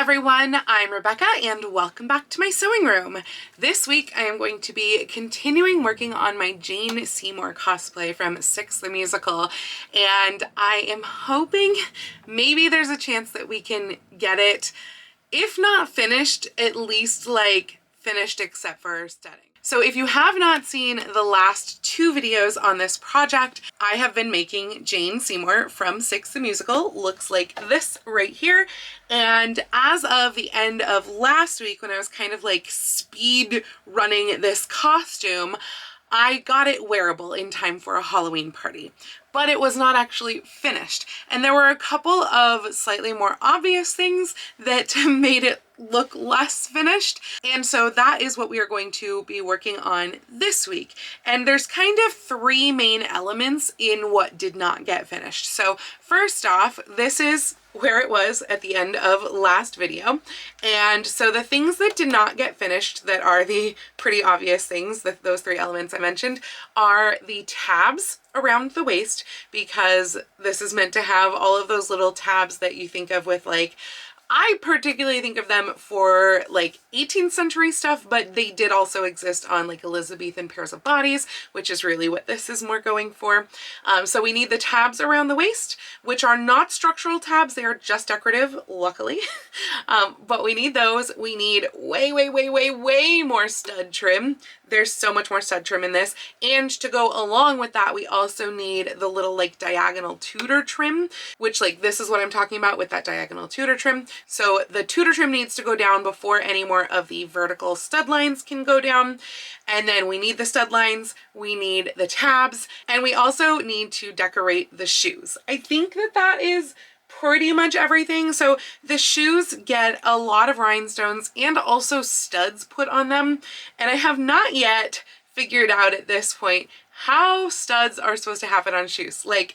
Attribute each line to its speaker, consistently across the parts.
Speaker 1: everyone, I'm Rebecca and welcome back to my sewing room. This week I am going to be continuing working on my Jane Seymour cosplay from Six the Musical, and I am hoping maybe there's a chance that we can get it, if not finished, at least like finished except for studding. So if you have not seen the last two videos on this project, I have been making Jane Seymour from Six the Musical. Looks like this right here. And as of the end of last week, when I was kind of like speed running this costume, I got it wearable in time for a Halloween party, but it was not actually finished. And there were a couple of slightly more obvious things that made it look less finished. And so that is what we are going to be working on this week. And there's kind of three main elements in what did not get finished. So first off, this is where it was at the end of last video. And so the things that did not get finished that are the pretty obvious things, those three elements I mentioned, are the tabs around the waist, because this is meant to have all of those little tabs that you think of with, like, I particularly think of them for like 18th century stuff, but they did also exist on like Elizabethan pairs of bodies, which is really what this is more going for. So we need the tabs around the waist, which are not structural tabs. They are just decorative, luckily. But we need those. We need way more stud trim. There's so much more stud trim in this. And to go along with that, we also need the little like diagonal tutor trim, which like this is what I'm talking about with that diagonal tutor trim. So the tutor trim needs to go down before any more of the vertical stud lines can go down. And then we need the stud lines, we need the tabs, and we also need to decorate the shoes. I think that that is pretty much everything. So the shoes get a lot of rhinestones and also studs put on them. And I have not yet figured out at this point how studs are supposed to happen on shoes. Like,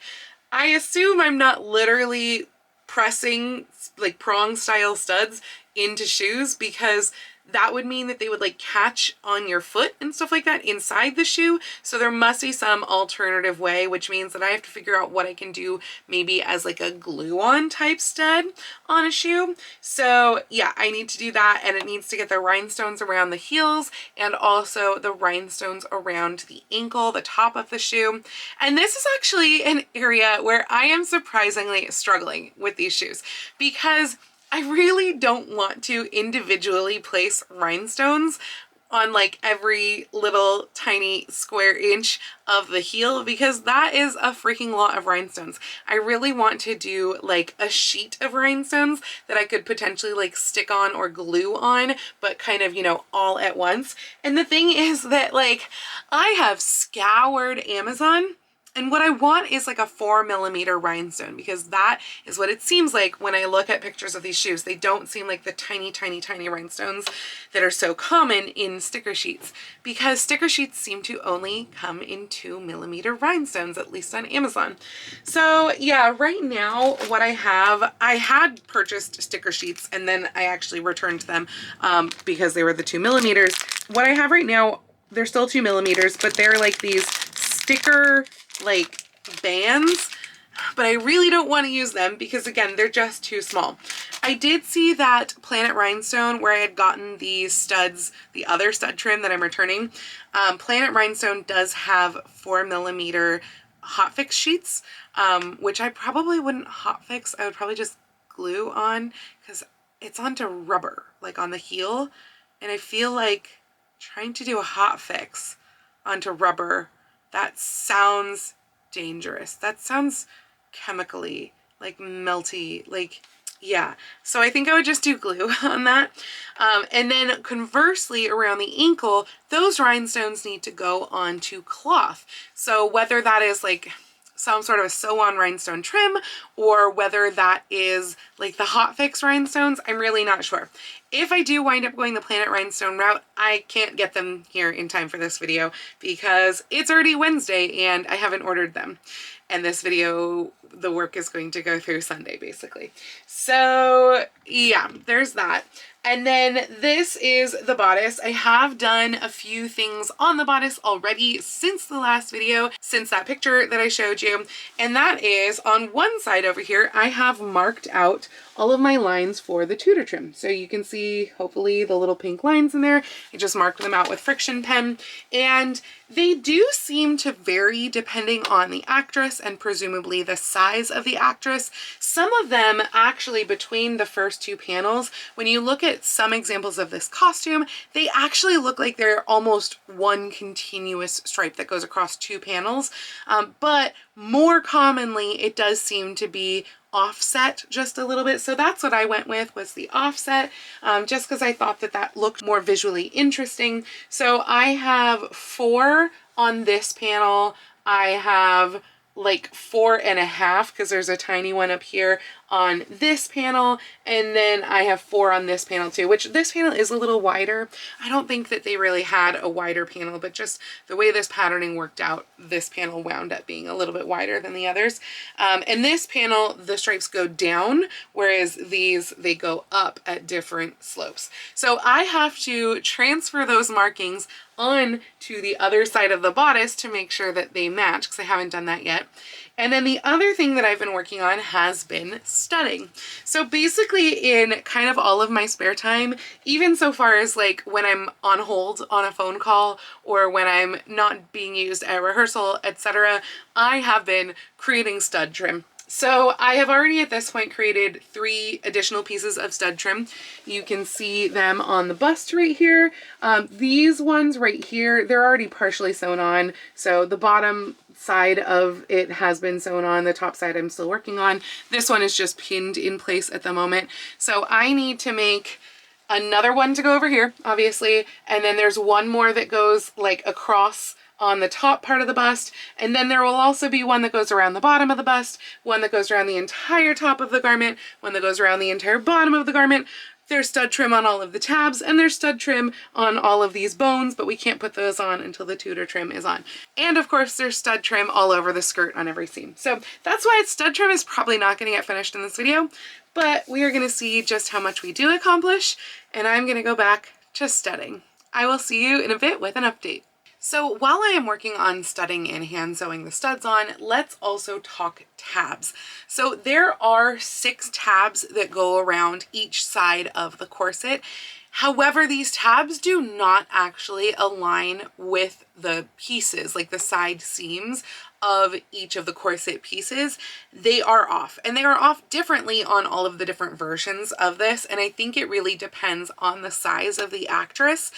Speaker 1: I assume I'm not literally pressing like prong style studs into shoes, because that would mean that they would like catch on your foot and stuff like that inside the shoe. So there must be some alternative way, which means that I have to figure out what I can do maybe as like a glue-on type stud on a shoe. So yeah, I need to do that, and it needs to get the rhinestones around the heels and also the rhinestones around the ankle, the top of the shoe. And this is actually an area where I am surprisingly struggling with these shoes, because I really don't want to individually place rhinestones on like every little tiny square inch of the heel, because that is a freaking lot of rhinestones. I really want to do like a sheet of rhinestones that I could potentially like stick on or glue on, but kind of, you know, all at once. And the thing is that like I have scoured Amazon, and what I want is like a 4mm rhinestone, because that is what it seems like when I look at pictures of these shoes. They don't seem like the tiny rhinestones that are so common in sticker sheets, because sticker sheets seem to only come in 2mm rhinestones, at least on Amazon. So yeah, right now what I have, I had purchased sticker sheets and then I actually returned them because they were the 2mm. What I have right now, they're still 2mm, but they're like these sticker like bands, but I really don't want to use them because again, they're just too small. I did see that Planet Rhinestone, where I had gotten the studs, the other stud trim that I'm returning. Planet Rhinestone does have 4mm hot fix sheets, which I probably wouldn't hot fix. I would probably just glue on, because it's onto rubber, like on the heel. And I feel like trying to do a hot fix onto rubber, that sounds dangerous. That sounds chemically like melty, like, yeah. So I think I would just do glue on that. And then conversely, around the ankle, those rhinestones need to go onto cloth. So whether that is like some sort of a sew-on rhinestone trim, or whether that is like the hot fix rhinestones, I'm really not sure. If I do wind up going the Planet Rhinestone route, I can't get them here in time for this video because it's already Wednesday and I haven't ordered them. And this video, the work is going to go through Sunday basically. So yeah, there's that. And then this is the bodice. I have done a few things on the bodice already since the last video, since that picture that I showed you. And that is on one side over here, I have marked out all of my lines for the tutor trim. So you can see hopefully the little pink lines in there. I just marked them out with friction pen, and they do seem to vary depending on the actress and presumably the size of the actress. Some of them actually, between the first two panels, when you look at some examples of this costume, they actually look like they're almost one continuous stripe that goes across two panels. But more commonly, it does seem to be offset just a little bit. So that's what I went with, was the offset, just because I thought that that looked more visually interesting. So I have 4 on this panel. I have like 4.5 because there's a tiny one up here on this panel, and then I have 4 on this panel too, which this panel is a little wider. I don't think that they really had a wider panel, but just the way this patterning worked out, this panel wound up being a little bit wider than the others. And this panel, the stripes go down, whereas these, they go up at different slopes. So I have to transfer those markings on to the other side of the bodice to make sure that they match, because I haven't done that yet. And then the other thing that I've been working on has been studding. So basically in kind of all of my spare time, even so far as like when I'm on hold on a phone call or when I'm not being used at rehearsal, etc., I have been creating stud trim. So I have already at this point created 3 additional pieces of stud trim. You can see them on the bust right here. These ones right here, they're already partially sewn on. So the bottom side of it has been sewn on, the top side I'm still working on. This one is just pinned in place at the moment. So I need to make another one to go over here, obviously, and then there's one more that goes like across on the top part of the bust, and then there will also be one that goes around the bottom of the bust, one that goes around the entire top of the garment, one that goes around the entire bottom of the garment. There's stud trim on all of the tabs, and there's stud trim on all of these bones, but we can't put those on until the tutor trim is on. And of course there's stud trim all over the skirt on every seam. So that's why stud trim is probably not going to get finished in this video, but we are going to see just how much we do accomplish, and I'm going to go back to studding. I will see you in a bit with an update. So while I am working on studding and hand sewing the studs on, let's also talk tabs. So there are 6 tabs that go around each side of the corset. However, these tabs do not actually align with the pieces, like the side seams of each of the corset pieces. They are off, and they are off differently on all of the different versions of this, and I think it really depends on the size of the actress.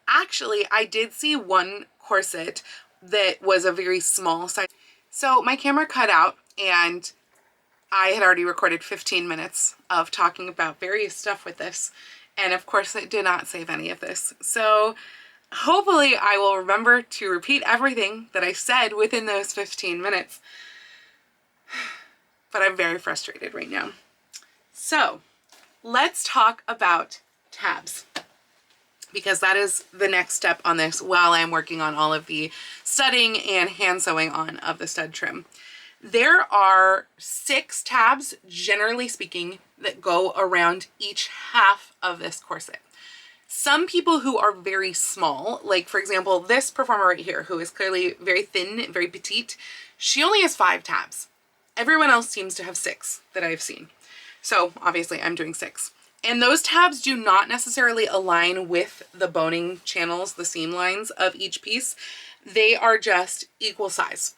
Speaker 1: Actually, I did see one corset that was a very small size. So my camera cut out, and I had already recorded 15 minutes of talking about various stuff with this, and of course it did not save any of this. So hopefully I will remember to repeat everything that I said within those 15 minutes. But I'm very frustrated right now. So let's talk about tabs, because that is the next step on this while I'm working on all of the studding and hand sewing on of the stud trim. There are 6 tabs, generally speaking, that go around each half of this corset. Some people who are very small, like for example, this performer right here, who is clearly very thin, very petite, she only has 5 tabs. Everyone else seems to have 6 that I've seen. So obviously I'm doing 6. And those tabs do not necessarily align with the boning channels, the seam lines of each piece. They are just equal size.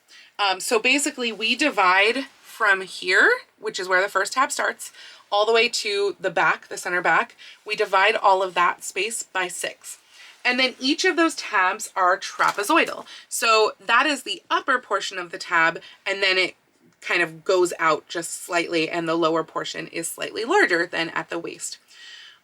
Speaker 1: So basically we divide from here, which is where the first tab starts, all the way to the back, the center back. We divide all of that space by 6. And then each of those tabs are trapezoidal. So that is the upper portion of the tab, and then it kind of goes out just slightly, and the lower portion is slightly larger than at the waist.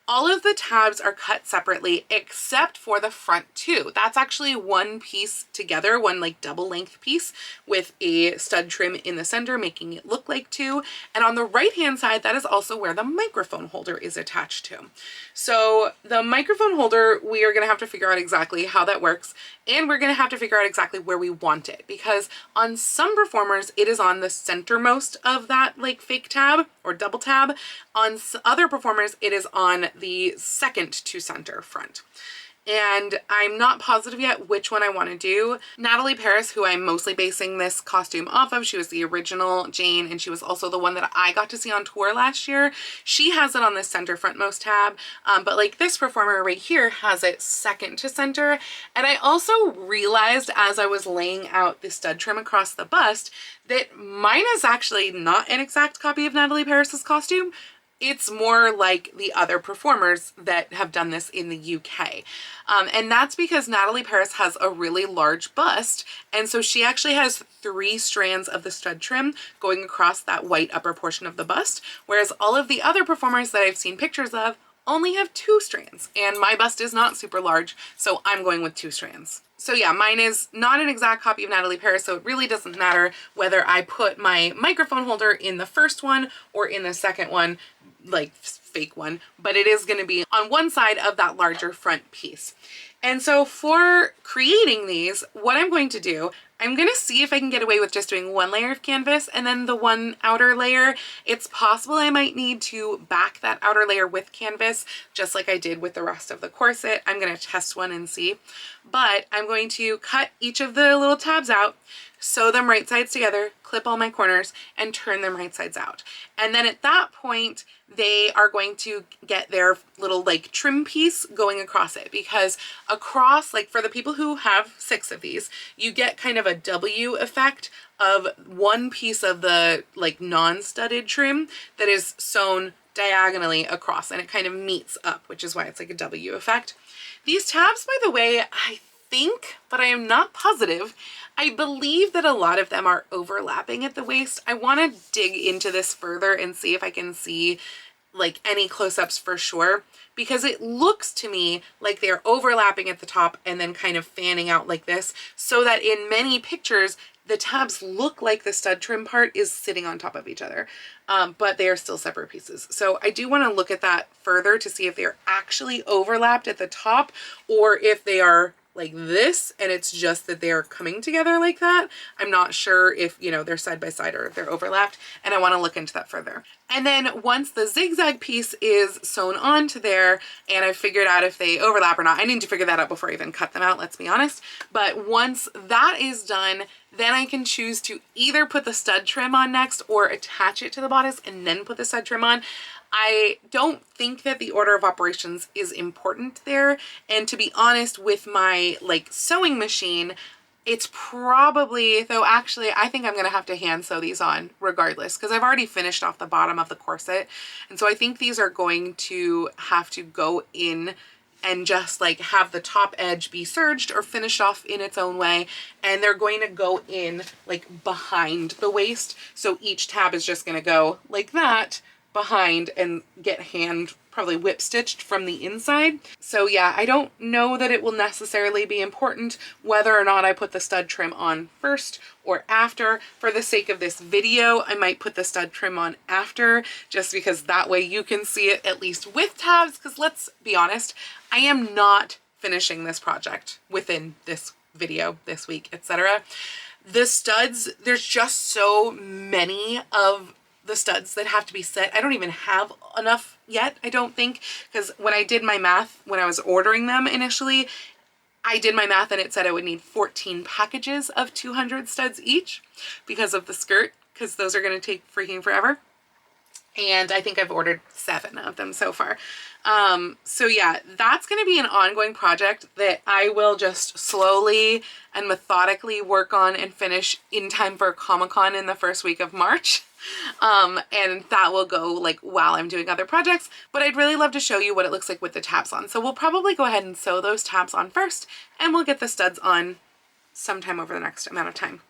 Speaker 1: All of the tabs are cut separately except for the front 2. That's actually one piece together, one like double length piece with a stud trim in the center, making it look like 2. And on the right hand side, that is also where the microphone holder is attached to. So the microphone holder, we are gonna have to figure out exactly how that works, and we're gonna have to figure out exactly where we want it, because on some performers, it is on the centermost of that like fake tab or double tab. On other performers, it is on the second to center front. and I'm not positive yet which one I want to do. Natalie Paris, who I'm mostly basing this costume off of, she was the original Jane, and she was also the one that I got to see on tour last year. She has it on the center frontmost tab, but like this performer right here has it second to center. And I also realized as I was laying out the stud trim across the bust that mine is actually not an exact copy of Natalie Paris's costume. It's more like the other performers that have done this in the UK. And that's because Natalie Paris has a really large bust, and so she actually has 3 strands of the stud trim going across that white upper portion of the bust, whereas all of the other performers that I've seen pictures of only have 2 strands, and my bust is not super large, so I'm going with 2 strands. So yeah, mine is not an exact copy of Natalie Paris, so it really doesn't matter whether I put my microphone holder in the first one or in the second one, like fake one, but it is going to be on one side of that larger front piece. And so for creating these, what I'm going to do, I'm going to see if I can get away with just doing 1 layer of canvas and then the 1 outer layer. It's possible I might need to back that outer layer with canvas, just like I did with the rest of the corset. I'm going to test one and see. But I'm going to cut each of the little tabs out, sew them right sides together, clip all my corners, and turn them right sides out. And then at that point, they are going to get their little like trim piece going across it, because across, like for the people who have 6 of these, you get kind of a W effect of one piece of the like non-studded trim that is sewn diagonally across, and it kind of meets up, which is why it's like a W effect. These tabs, by the way, I think, but I am not positive, I believe that a lot of them are overlapping at the waist. I want to dig into this further and see if I can see like any close-ups for sure, because it looks to me like they're overlapping at the top and then kind of fanning out like this, so that in many pictures the tabs look like the stud trim part is sitting on top of each other, but they are still separate pieces. So I do want to look at that further to see if they're actually overlapped at the top, or if they are like this and it's just that they're coming together like that. I'm not sure if, you know, they're side by side or if they're overlapped, and I want to look into that further. And then once the zigzag piece is sewn onto there and I've figured out if they overlap or not, I need to figure that out before I even cut them out, let's be honest. But once that is done, then I can choose to either put the stud trim on next or attach it to the bodice and then put the stud trim on. I don't think that the order of operations is important there. And to be honest, with my like sewing machine, it's probably, though actually I think I'm going to have to hand sew these on regardless, because I've already finished off the bottom of the corset. And so I think these are going to have to go in and just like have the top edge be serged or finished off in its own way. And they're going to go in like behind the waist. So each tab is just going to go like that behind and get hand probably whip stitched from the inside. So yeah, I don't know that it will necessarily be important whether or not I put the stud trim on first or after. For the sake of this video, I might put the stud trim on after, just because that way you can see it at least with tabs, because let's be honest, I am not finishing this project within this video, this week, etc. The studs, there's just so many of the studs that have to be set. I don't even have enough yet, I don't think, because when I did my math, when I was ordering them initially, I did my math and it said I would need 14 packages of 200 studs each because of the skirt, because those are going to take freaking forever. And I think I've ordered 7 of them so far. So yeah, that's going to be an ongoing project that I will just slowly and methodically work on and finish in time for Comic-Con in the first week of March. And that will go like while I'm doing other projects, but I'd really love to show you what it looks like with the tabs on. So we'll probably go ahead and sew those tabs on first, and we'll get the studs on sometime over the next amount of time.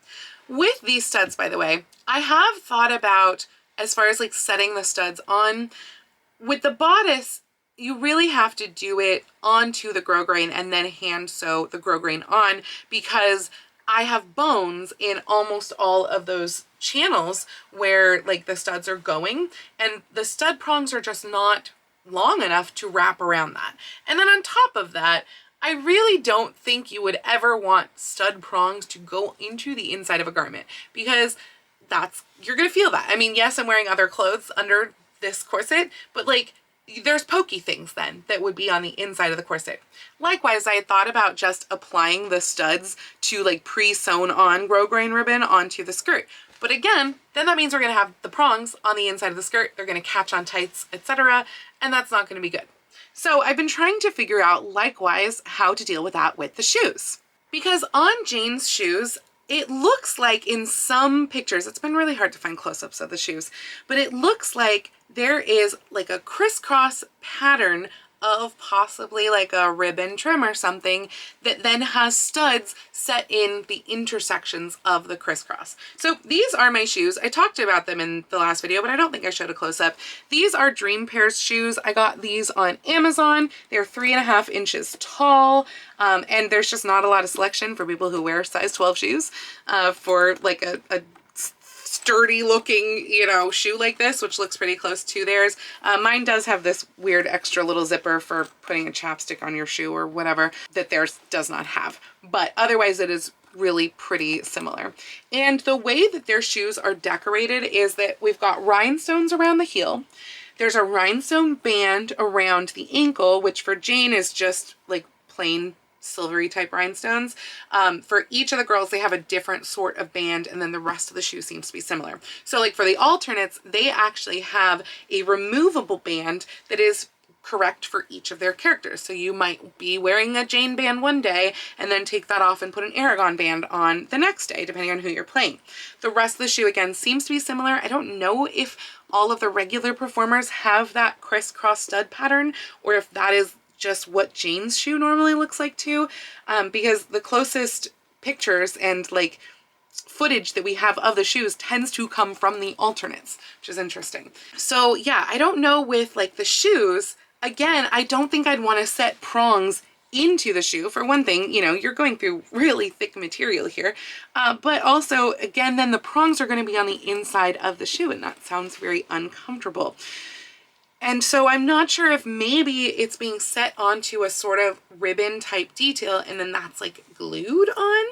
Speaker 1: With these studs, by the way, I have thought about, as far as like setting the studs on, with the bodice, you really have to do it onto the grosgrain and then hand sew the grosgrain on, because I have bones in almost all of those channels where like the studs are going, and the stud prongs are just not long enough to wrap around that. And then on top of that, I really don't think you would ever want stud prongs to go into the inside of a garment, because you're gonna feel that. I mean, yes, I'm wearing other clothes under this corset, but like there's pokey things then that would be on the inside of the corset. Likewise, I had thought about just applying the studs to like pre-sewn on grosgrain ribbon onto the skirt. But again, then that means we're gonna have the prongs on the inside of the skirt, they're gonna catch on tights, etc. And that's not gonna be good. So I've been trying to figure out likewise how to deal with that with the shoes. Because on Jane's shoes, it looks like in some pictures, it's been really hard to find close-ups of the shoes, but it looks like there is like a crisscross pattern of possibly like a ribbon trim or something that then has studs set in the intersections of the crisscross. So these are my shoes. I talked about them in the last video, but I don't think I showed a close-up. These are Dream Pairs shoes. I got these on Amazon. They're 3.5 inches tall. And there's just not a lot of selection for people who wear size 12 shoes for like a sturdy looking, you know, shoe like this, which looks pretty close to theirs. Mine does have this weird extra little zipper for putting a chapstick on your shoe or whatever that theirs does not have. But otherwise it is really pretty similar. And the way that their shoes are decorated is that we've got rhinestones around the heel. There's a rhinestone band around the ankle, which for Jane is just like plain silvery type rhinestones. For each of the girls, they have a different sort of band, and then the rest of the shoe seems to be similar. So like for the alternates, they actually have a removable band that is correct for each of their characters. So you might be wearing a Jane band one day and then take that off and put an Aragon band on the next day, depending on who you're playing. The rest of the shoe, again, seems to be similar. I don't know if all of the regular performers have that crisscross stud pattern or if that is just what Jane's shoe normally looks like too, because the closest pictures and like footage that we have of the shoes tends to come from the alternates, which is interesting. So yeah, I don't know with like the shoes, again, I don't think I'd want to set prongs into the shoe. For one thing, you know, you're going through really thick material here, but also again, then the prongs are going to be on the inside of the shoe, and that sounds very uncomfortable. And so I'm not sure if maybe it's being set onto a sort of ribbon type detail and then that's like glued on,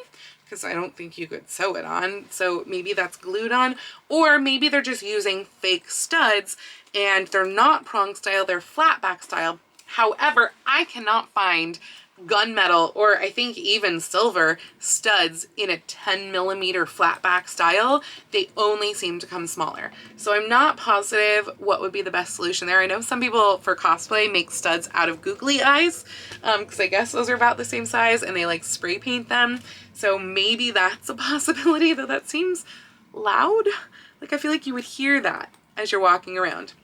Speaker 1: because I don't think you could sew it on. So maybe that's glued on, or maybe they're just using fake studs and they're not prong style, they're flat back style. However, I cannot find gunmetal or I think even silver studs in a 10mm flat back style. They only seem to come smaller. So I'm not positive what would be the best solution there. I know some people for cosplay make studs out of googly eyes because I guess those are about the same size and they like spray paint them. So maybe that's a possibility, though that seems loud. Like I feel like you would hear that as you're walking around.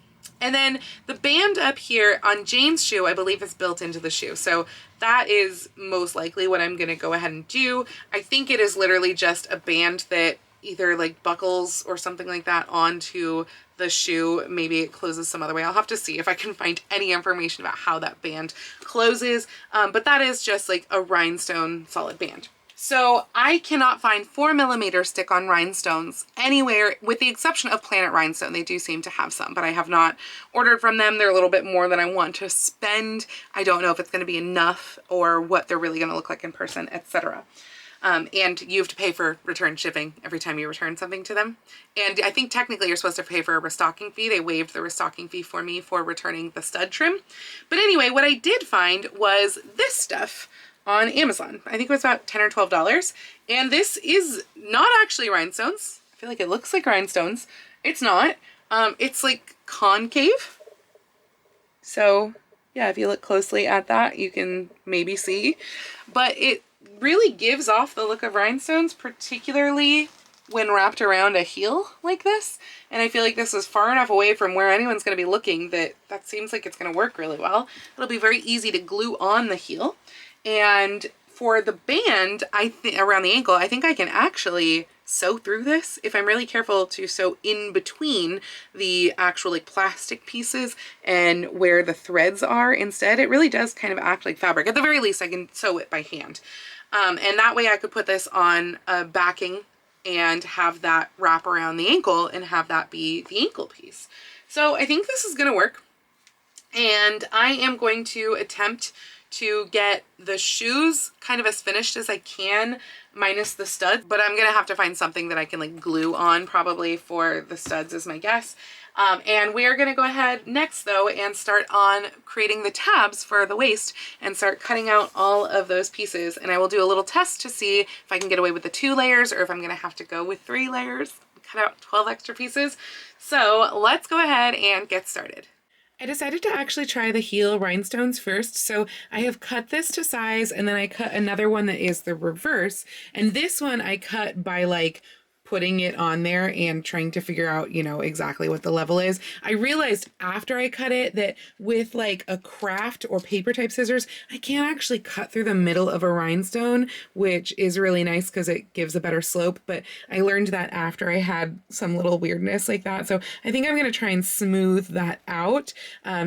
Speaker 1: And then the band up here on Jane's shoe, I believe is built into the shoe. So that is most likely what I'm going to go ahead and do. I think it is literally just a band that either like buckles or something like that onto the shoe. Maybe it closes some other way. I'll have to see if I can find any information about how that band closes. But that is just like a rhinestone solid band. So I cannot find 4mm stick-on rhinestones anywhere with the exception of Planet Rhinestone. They do seem to have some, but I have not ordered from them. They're a little bit more than I want to spend. I don't know if it's going to be enough or what they're really going to look like in person, etc. And you have to pay for return shipping every time you return something to them. And I think technically you're supposed to pay for a restocking fee. They waived the restocking fee for me for returning the stud trim. But anyway, what I did find was this stuff on Amazon. I think it was about $10 or $12. And this is not actually rhinestones. I feel like it looks like rhinestones. It's not. It's like concave. So yeah, if you look closely at that, you can maybe see. But it really gives off the look of rhinestones, particularly when wrapped around a heel like this. And I feel like this is far enough away from where anyone's going to be looking that seems like it's going to work really well. It'll be very easy to glue on the heel. And for the band, I think around the ankle, I think I can actually sew through this if I'm really careful to sew in between the actual like plastic pieces and where the threads are instead. It really does kind of act like fabric. At the very least, I can sew it by hand. And that way I could put this on a backing and have that wrap around the ankle and have that be the ankle piece. So I think this is going to work. And I am going to attempt to get the shoes kind of as finished as I can, minus the studs, but I'm gonna have to find something that I can like glue on probably for the studs is my guess. And we are going to go ahead next though and start on creating the tabs for the waist and start cutting out all of those pieces. And I will do a little test to see if I can get away with the 2 layers or if I'm going to have to go with 3 layers, cut out 12 extra pieces. So let's go ahead and get started. I decided to actually try the heel rhinestones first, so I have cut this to size and then I cut another one that is the reverse, and this one I cut by like putting it on there and trying to figure out, you know, exactly what the level is. I realized after I cut it that with like a craft or paper type scissors, I can't actually cut through the middle of a rhinestone, which is really nice because it gives a better slope. But I learned that after I had some little weirdness like that. So I think I'm going to try and smooth that out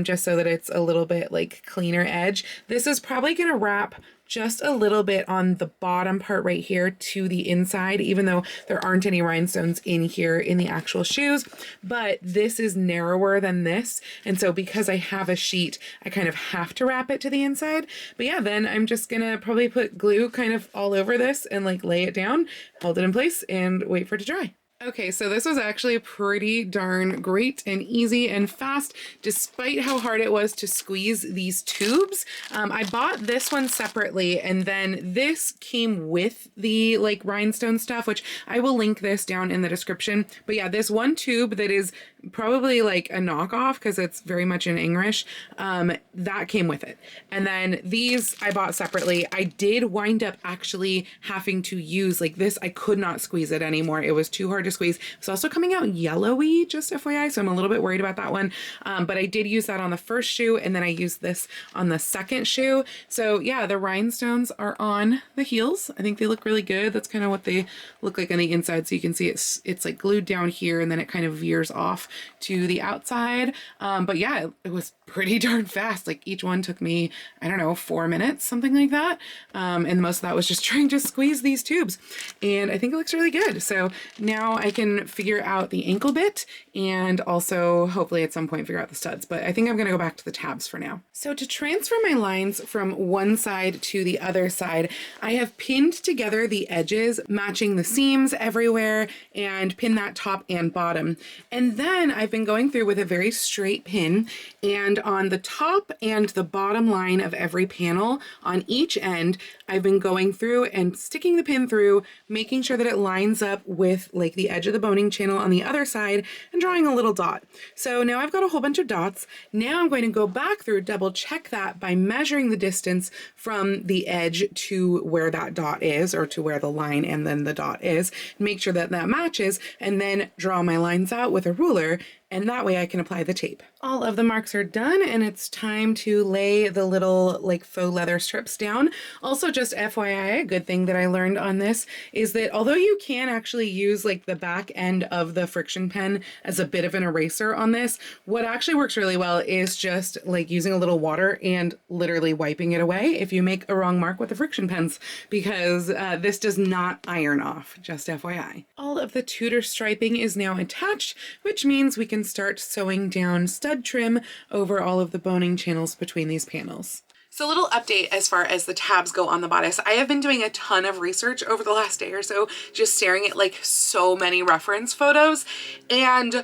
Speaker 1: just so that it's a little bit like cleaner edge. This is probably going to wrap just a little bit on the bottom part right here to the inside, even though there aren't any rhinestones in here in the actual shoes, but this is narrower than this. And so because I have a sheet, I kind of have to wrap it to the inside. But yeah, then I'm just gonna probably put glue kind of all over this and like lay it down, hold it in place and wait for it to dry. Okay, so this was actually pretty darn great and easy and fast, despite how hard it was to squeeze these tubes. I bought this one separately, and then this came with the like rhinestone stuff, which I will link this down in the description. But yeah, this one tube that is probably like a knockoff because it's very much in English, that came with it. And then these I bought separately. I did wind up actually having to use like this. I could not squeeze it anymore. It was too hard to squeeze. It's also coming out yellowy, just FYI, so I'm a little bit worried about that one. But I did use that on the first shoe, and then I used this on the second shoe. So yeah, the rhinestones are on the heels. I think they look really good. That's kind of what they look like on the inside. So you can see it's like glued down here, and then it kind of veers off to the outside. But yeah, it was pretty darn fast. Like each one took me, I don't know, 4 minutes, something like that. And most of that was just trying to squeeze these tubes. And I think it looks really good. So now I can figure out the ankle bit and also hopefully at some point figure out the studs. But I think I'm gonna go back to the tabs for now. So to transfer my lines from one side to the other side, I have pinned together the edges, matching the seams everywhere, and pin that top and bottom. And then I've been going through with a very straight pin, and on the top and the bottom line of every panel on each end, I've been going through and sticking the pin through, making sure that it lines up with like the edge of the boning channel on the other side and drawing a little dot. So now I've got a whole bunch of dots. Now I'm going to go back through, double check that by measuring the distance from the edge to where that dot is, or to where the line and then the dot is, make sure that that matches, and then draw my lines out with a ruler, and that way I can apply the tape. All of the marks are done, and it's time to lay the little like faux leather strips down. Also, just FYI, a good thing that I learned on this is that although you can actually use like the back end of the friction pen as a bit of an eraser on this, what actually works really well is just like using a little water and literally wiping it away if you make a wrong mark with the friction pens, because this does not iron off, just FYI. All of the tutor striping is now attached, which means we can start sewing down stud trim over all of the boning channels between these panels. So a little update as far as the tabs go on the bodice. I have been doing a ton of research over the last day or so, just staring at like so many reference photos. And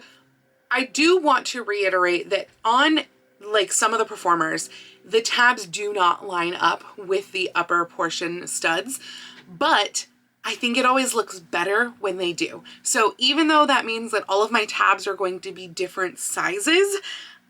Speaker 1: I do want to reiterate that on like some of the performers, the tabs do not line up with the upper portion studs, but I think it always looks better when they do. So even though that means that all of my tabs are going to be different sizes,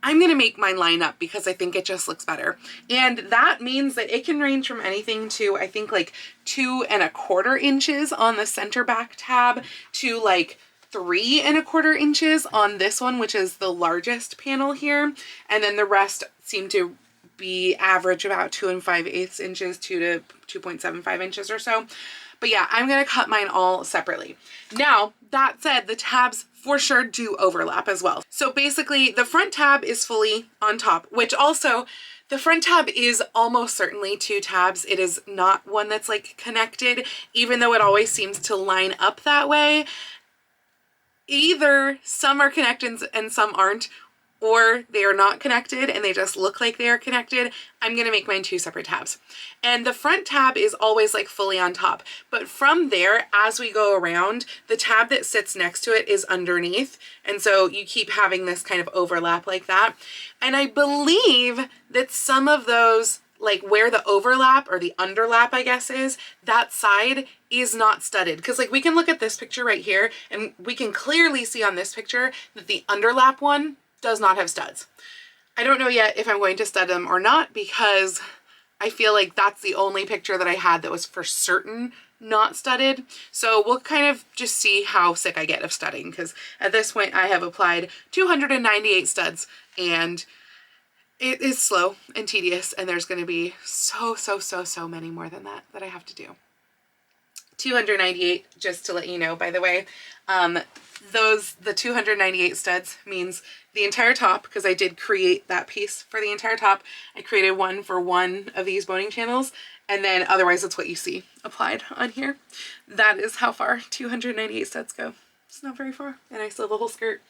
Speaker 1: I'm gonna make mine line up because I think it just looks better. And that means that it can range from anything to, I think like 2¼ inches on the center back tab to like 3¼ inches on this one, which is the largest panel here. And then the rest seem to be average about 2 5/8 inches, 2 to 2.75 inches or so. But yeah, I'm gonna cut mine all separately. Now, that said, the tabs for sure do overlap as well. So basically, the front tab is fully on top, which also, the front tab is almost certainly 2 tabs. It is not one that's like connected, even though it always seems to line up that way. Either some are connected and some aren't, or they are not connected and they just look like they are connected, I'm gonna make mine 2 separate tabs. And the front tab is always like fully on top, but from there, as we go around, the tab that sits next to it is underneath. And so you keep having this kind of overlap like that. And I believe that some of those, like where the overlap or the underlap, I guess, is, that side is not studded. Because like we can look at this picture right here and we can clearly see on this picture that the underlap one does not have studs. I don't know yet if I'm going to stud them or not, because I feel like that's the only picture that I had that was for certain not studded. So we'll kind of just see how sick I get of studding, because at this point I have applied 298 studs and it is slow and tedious, and there's going to be so many more than that I have to do. 298, just to let you know, by the way, the 298 studs means the entire top, because I did create that piece for the entire top. I created one for one of these boning channels, and then otherwise it's what you see applied on here. That is how far 298 studs go. It's not very far, and I still have a whole skirt.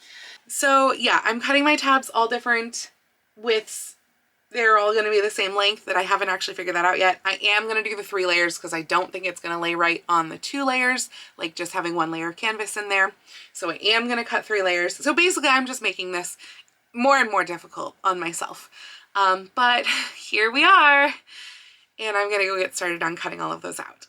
Speaker 1: So yeah, I'm cutting my tabs all different widths. They're all going to be the same length, that I haven't actually figured that out yet. I am going to do the 3 layers because I don't think it's going to lay right on the 2 layers, like just having 1 layer of canvas in there. So I am going to cut 3 layers. So basically I'm just making this more and more difficult on myself. But here we are, and I'm going to go get started on cutting all of those out.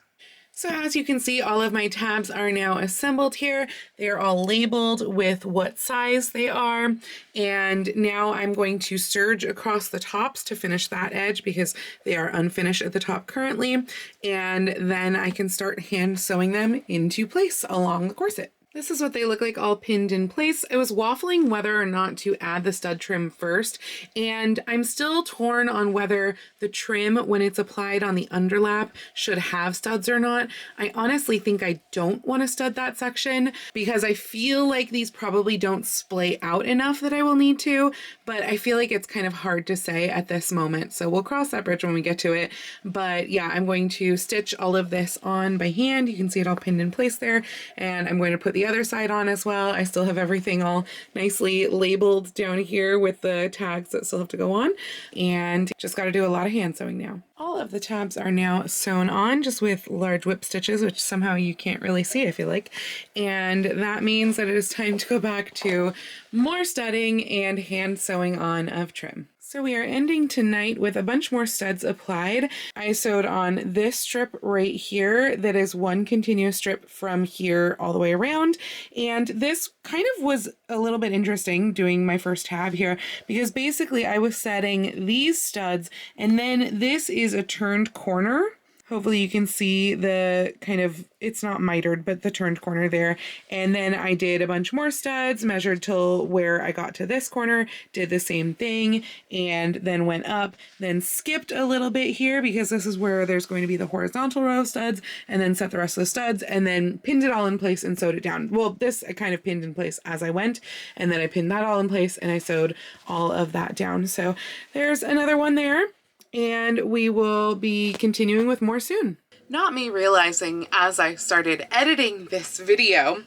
Speaker 1: So as you can see, all of my tabs are now assembled here. They are all labeled with what size they are. And now I'm going to serge across the tops to finish that edge, because they are unfinished at the top currently. And then I can start hand sewing them into place along the corset. This is what they look like all pinned in place. I was waffling whether or not to add the stud trim first, and I'm still torn on whether the trim, when it's applied on the underlap, should have studs or not. I honestly think I don't want to stud that section, because I feel like these probably don't splay out enough that I will need to, but I feel like it's kind of hard to say at this moment. So we'll cross that bridge when we get to it. But yeah, I'm going to stitch all of this on by hand. You can see it all pinned in place there, and I'm going to put the other side on as well. I still have everything all nicely labeled down here with the tags that still have to go on, and just got to do a lot of hand sewing now. All of the tabs are now sewn on just with large whip stitches, which somehow you can't really see, I feel like. And that means that it is time to go back to more studding and hand sewing on of trim. So we are ending tonight with a bunch more studs applied. I sewed on this strip right here that is one continuous strip from here all the way around. And this kind of was a little bit interesting doing my first tab here, because basically I was setting these studs, and then this is a turned corner. Hopefully you can see the kind of, it's not mitered, but the turned corner there. And then I did a bunch more studs, measured till where I got to this corner, did the same thing, and then went up, then skipped a little bit here because this is where there's going to be the horizontal row of studs, and then set the rest of the studs, and then pinned it all in place and sewed it down. Well, this I kind of pinned in place as I went, and then I pinned that all in place and I sewed all of that down. So there's another one there. And we will be continuing with more soon. Not me realizing as I started editing this video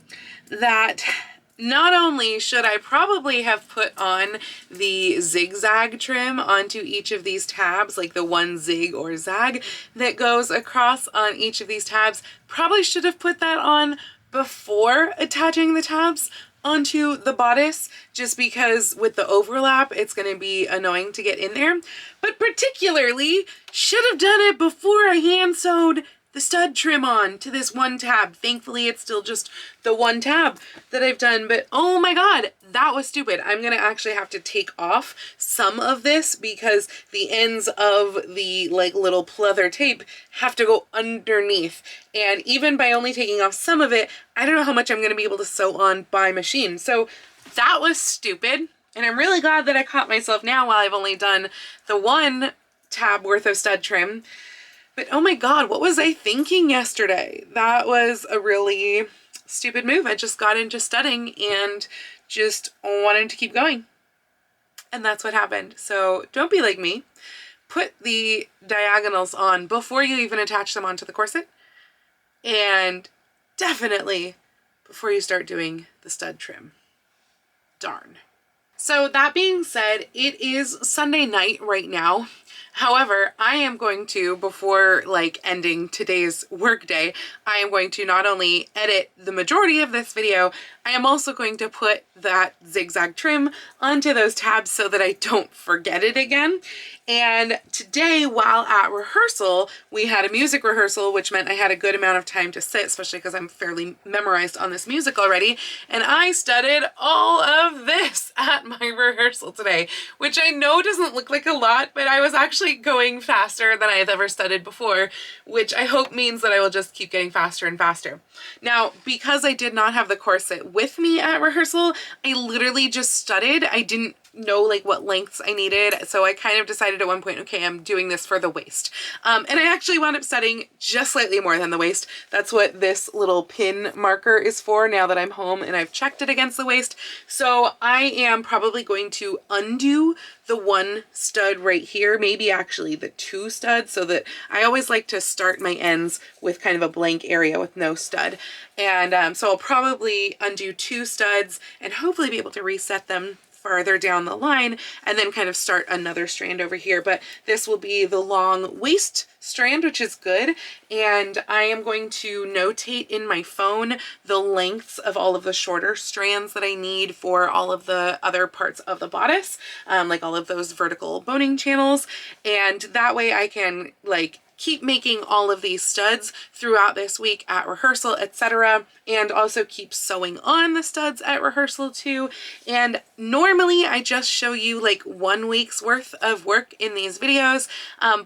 Speaker 1: that not only should I probably have put on the zigzag trim onto each of these tabs, like the one zig or zag that goes across on each of these tabs, probably should have put that on before attaching the tabs onto the bodice, just because with the overlap it's going to be annoying to get in there, but particularly should have done it before I hand sewed the stud trim on to this one tab. Thankfully it's still just the one tab that I've done, but oh my god, that was stupid. I'm gonna actually have to take off some of this because the ends of the like little pleather tape have to go underneath, and even by only taking off some of it, I don't know how much I'm gonna be able to sew on by machine. So that was stupid, and I'm really glad that I caught myself now while I've only done the one tab worth of stud trim. But oh my god, what was I thinking yesterday? That was a really stupid move. I just got into studying and just wanted to keep going. And that's what happened. So don't be like me. Put the diagonals on before you even attach them onto the corset. And definitely before you start doing the stud trim. Darn. So that being said, it is Sunday night right now. However, I am going to, before like ending today's workday, I am going to not only edit the majority of this video, I am also going to put that zigzag trim onto those tabs so that I don't forget it again. And today, while at rehearsal, we had a music rehearsal, which meant I had a good amount of time to sit, especially because I'm fairly memorized on this music already. And I studied all of this at my rehearsal today, which I know doesn't look like a lot, but I was actually going faster than I have ever studied before, which I hope means that I will just keep getting faster and faster. Now, because I did not have the corset with me at rehearsal, I literally just studied. I didn't know like what lengths I needed, so I kind of decided at one point, okay, I'm doing this for the waist. And I actually wound up studying just slightly more than the waist. That's what this little pin marker is for now that I'm home and I've checked it against the waist. So I am probably going to undo the one stud right here, maybe actually the two studs, so that I always like to start my ends with kind of a blank area with no stud. And so I'll probably undo two studs and hopefully be able to reset them farther down the line and then kind of start another strand over here. But this will be the long waist strand, which is good. And I am going to notate in my phone the lengths of all of the shorter strands that I need for all of the other parts of the bodice, like all of those vertical boning channels. And that way I can like keep making all of these studs throughout this week at rehearsal, etc. And also keep sewing on the studs at rehearsal too. And normally I just show you like 1 week's worth of work in these videos.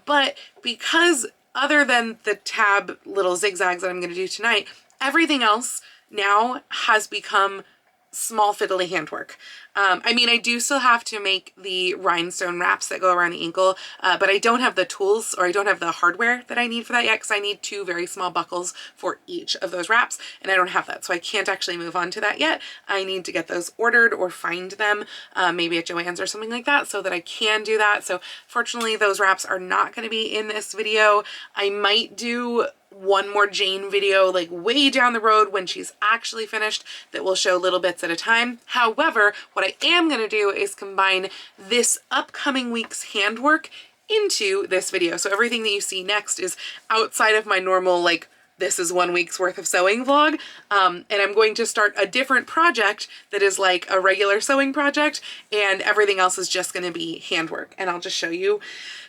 Speaker 1: But because other than the tab little zigzags that I'm going to do tonight, everything else now has become small fiddly handwork. I mean, I do still have to make the rhinestone wraps that go around the ankle, but I don't have the tools or I don't have the hardware that I need for that yet because I need 2 very small buckles for each of those wraps and I don't have that. So I can't actually move on to that yet. I need to get those ordered or find them maybe at Joann's or something like that so that I can do that. So fortunately, those wraps are not going to be in this video. I might do one more Jane video like way down the road when she's actually finished that will show little bits at a time. However, what I am going to do is combine this upcoming week's handwork into this video. So everything that you see next is outside of my normal like this is 1 week's worth of sewing vlog. And I'm going to start a different project that is like a regular sewing project and everything else is just going to be handwork. And I'll just show you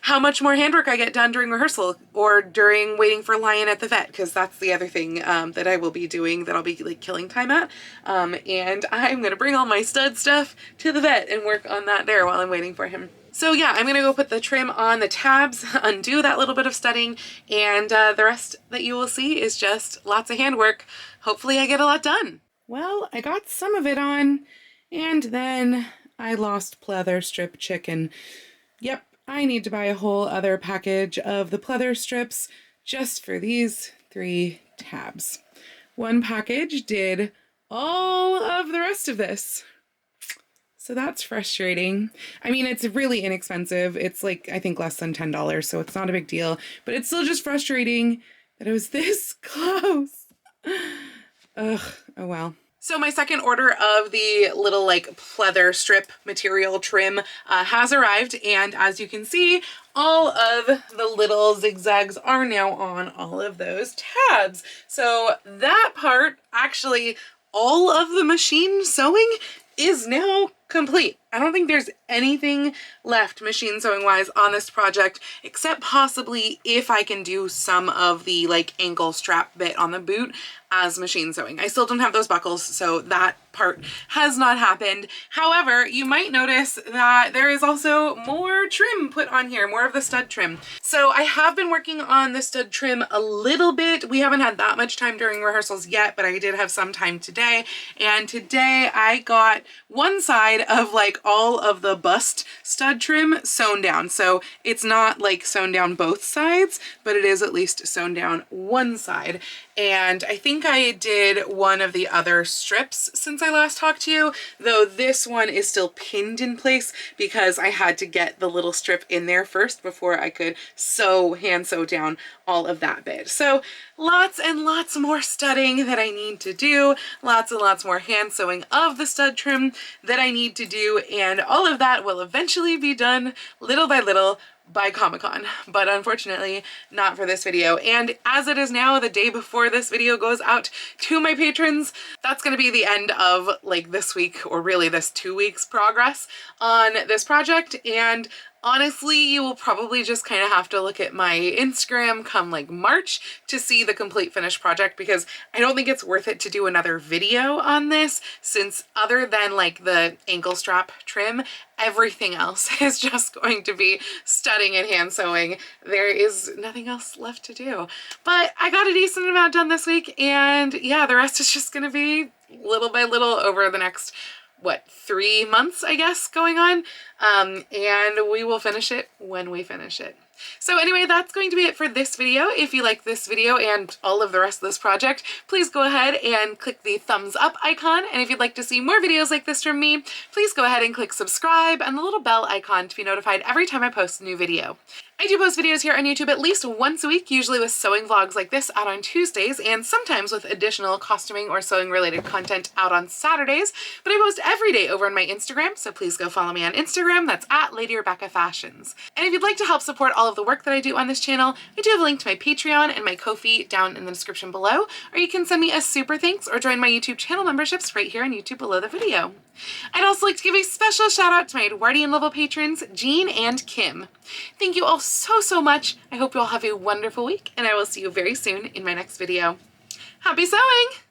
Speaker 1: how much more handwork I get done during rehearsal or during waiting for Lion at the vet, because that's the other thing that I will be doing that I'll be like killing time at. And I'm going to bring all my stud stuff to the vet and work on that there while I'm waiting for him. So yeah, I'm gonna go put the trim on the tabs, undo that little bit of studying, and the rest that you will see is just lots of handwork. Hopefully I get a lot done. Well, I got some of it on, and then I lost pleather strip chicken. Yep, I need to buy a whole other package of the pleather strips just for these 3 tabs. One package did all of the rest of this. So that's frustrating. I mean, it's really inexpensive. It's like, I think less than $10, so it's not a big deal, but it's still just frustrating that it was this close. Ugh, oh well. So my second order of the little like pleather strip material trim has arrived, and as you can see, all of the little zigzags are now on all of those tabs. So that part, actually, all of the machine sewing is now complete. I don't think there's anything left machine sewing wise on this project, except possibly if I can do some of the like ankle strap bit on the boot as machine sewing. I still don't have those buckles, so that part has not happened. However, you might notice that there is also more trim put on here, more of the stud trim. So I have been working on the stud trim a little bit. We haven't had that much time during rehearsals yet, but I did have some time today. And today I got one side of like all of the bust stud trim sewn down. So it's not like sewn down both sides, but it is at least sewn down one side. And I think I did one of the other strips since I last talked to you, though this one is still pinned in place because I had to get the little strip in there first before I could hand sew down all of that bit. So lots and lots more studding that I need to do, lots and lots more hand sewing of the stud trim that I need need to do, and all of that will eventually be done little by little by Comic-Con, but unfortunately not for this video. And as it is now, the day before this video goes out to my patrons, that's going to be the end of like this week, or really this 2 weeks progress on this project. And honestly, you will probably just kind of have to look at my Instagram come like March to see the complete finished project, because I don't think it's worth it to do another video on this, since other than like the ankle strap trim, everything else is just going to be studding and hand sewing. There is nothing else left to do. But I got a decent amount done this week, and yeah, the rest is just gonna be little by little over the next, what, 3 months, I guess, going on. And we will finish it when we finish it. So anyway, that's going to be it for this video. If you like this video and all of the rest of this project, please go ahead and click the thumbs up icon. And if you'd like to see more videos like this from me, please go ahead and click subscribe and the little bell icon to be notified every time I post a new video. I do post videos here on YouTube at least once a week, usually with sewing vlogs like this out on Tuesdays, and sometimes with additional costuming or sewing related content out on Saturdays, but I post every day over on my Instagram, so please go follow me on Instagram. That's at Lady Rebecca Fashions. And if you'd like to help support all of the work that I do on this channel, I do have a link to my Patreon and my Ko-fi down in the description below, or you can send me a super thanks or join my YouTube channel memberships right here on YouTube below the video. I'd also like to give a special shout out to my Edwardian level patrons, Jean and Kim. Thank you all so much. I hope you all have a wonderful week, and I will see you very soon in my next video. Happy sewing!